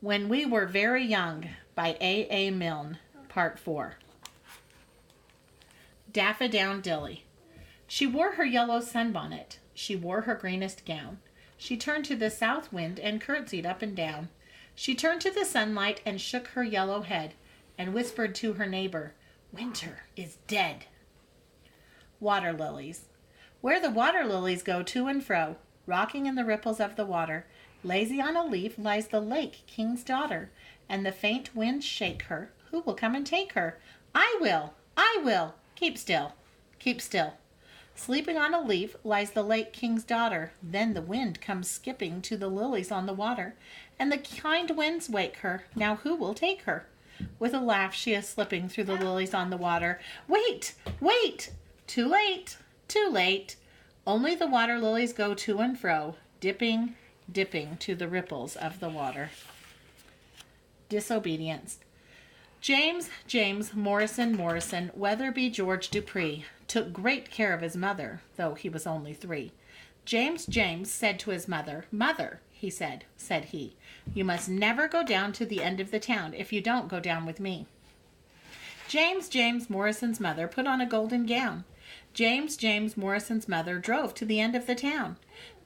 When We Were Very Young by A. Milne, Part 4. Daffodilly. She wore her yellow sunbonnet. She wore her greenest gown. She turned to the south wind and curtsied up and down. She turned to the sunlight and shook her yellow head and whispered to her neighbor, "Winter is dead." Water lilies. Where the water lilies go to and fro, rocking in the ripples of the water, lazy on a leaf lies the lake king's daughter, and the faint winds shake her. Who will come and take her? I will! I will! Keep still! Keep still! Sleeping on a leaf lies the lake king's daughter. Then the wind comes skipping to the lilies on the water, and the kind winds wake her. Now who will take her? With a laugh she is slipping through the lilies on the water. Wait! Wait! Too late! Too late! Only the water lilies go to and fro, dipping, dipping to the ripples of the water. Disobedience. James Morrison, Weatherby George Dupree, took great care of his mother, though he was only 3. James said to his mother, "Mother," he said he, "you must never go down to the end of the town if you don't go down with me." James Morrison's mother put on a golden gown. James Morrison's mother drove to the end of the town.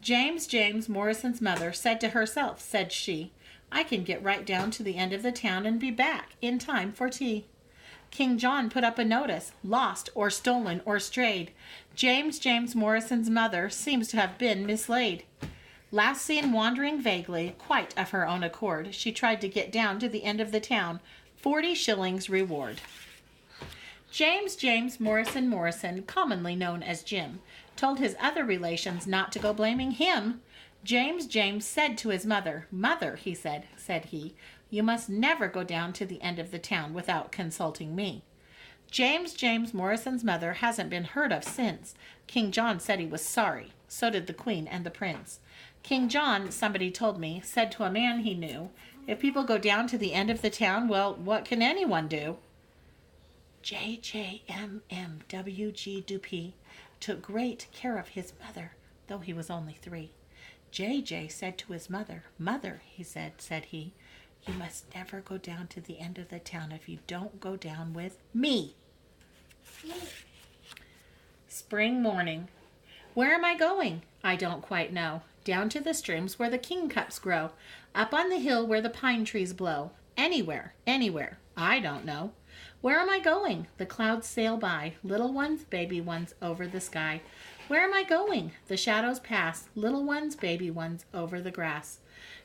James Morrison's mother said to herself, said she, "I can get right down to the end of the town and be back in time for tea." King John put up a notice, "Lost or stolen or strayed." James Morrison's mother seems to have been mislaid. Last seen wandering vaguely, quite of her own accord, she tried to get down to the end of the town. 40 shillings reward. James Morrison, commonly known as Jim, told his other relations not to go blaming him. James said to his mother, "Mother," he said he, "you must never go down to the end of the town without consulting me." James Morrison's mother hasn't been heard of since. King John said he was sorry. So did the Queen and the Prince. King John, somebody told me, said to a man he knew, "If people go down to the end of the town, well, what can anyone do?" J.J.M.M.W.G. Dupuy took great care of his mother, though he was only 3. J.J. said to his mother, "Mother," he said he, "you must never go down to the end of the town if you don't go down with me." Spring morning. Where am I going? I don't quite know. Down to the streams where the kingcups grow, up on the hill where the pine trees blow. Anywhere. I don't know. Where am I going? The clouds sail by, little ones, baby ones, over the sky. Where am I going? The shadows pass, little ones, baby ones, over the grass.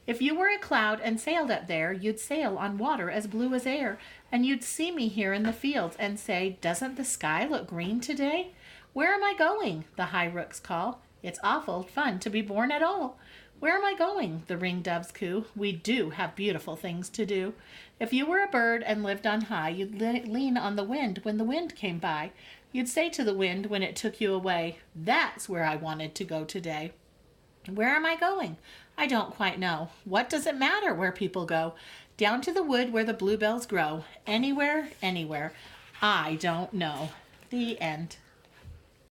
If you were a cloud and sailed up there, you'd sail on water as blue as air, and you'd see me here in the fields and say, "Doesn't the sky look green today?" Where am I going? The high rooks call. It's awful fun to be born at all. Where am I going? The ringdoves coo. We do have beautiful things to do. If you were a bird and lived on high, you'd lean on the wind when the wind came by. You'd say to the wind when it took you away, "That's where I wanted to go today." Where am I going? I don't quite know. What does it matter where people go? Down to the wood where the bluebells grow. Anywhere. I don't know. The end.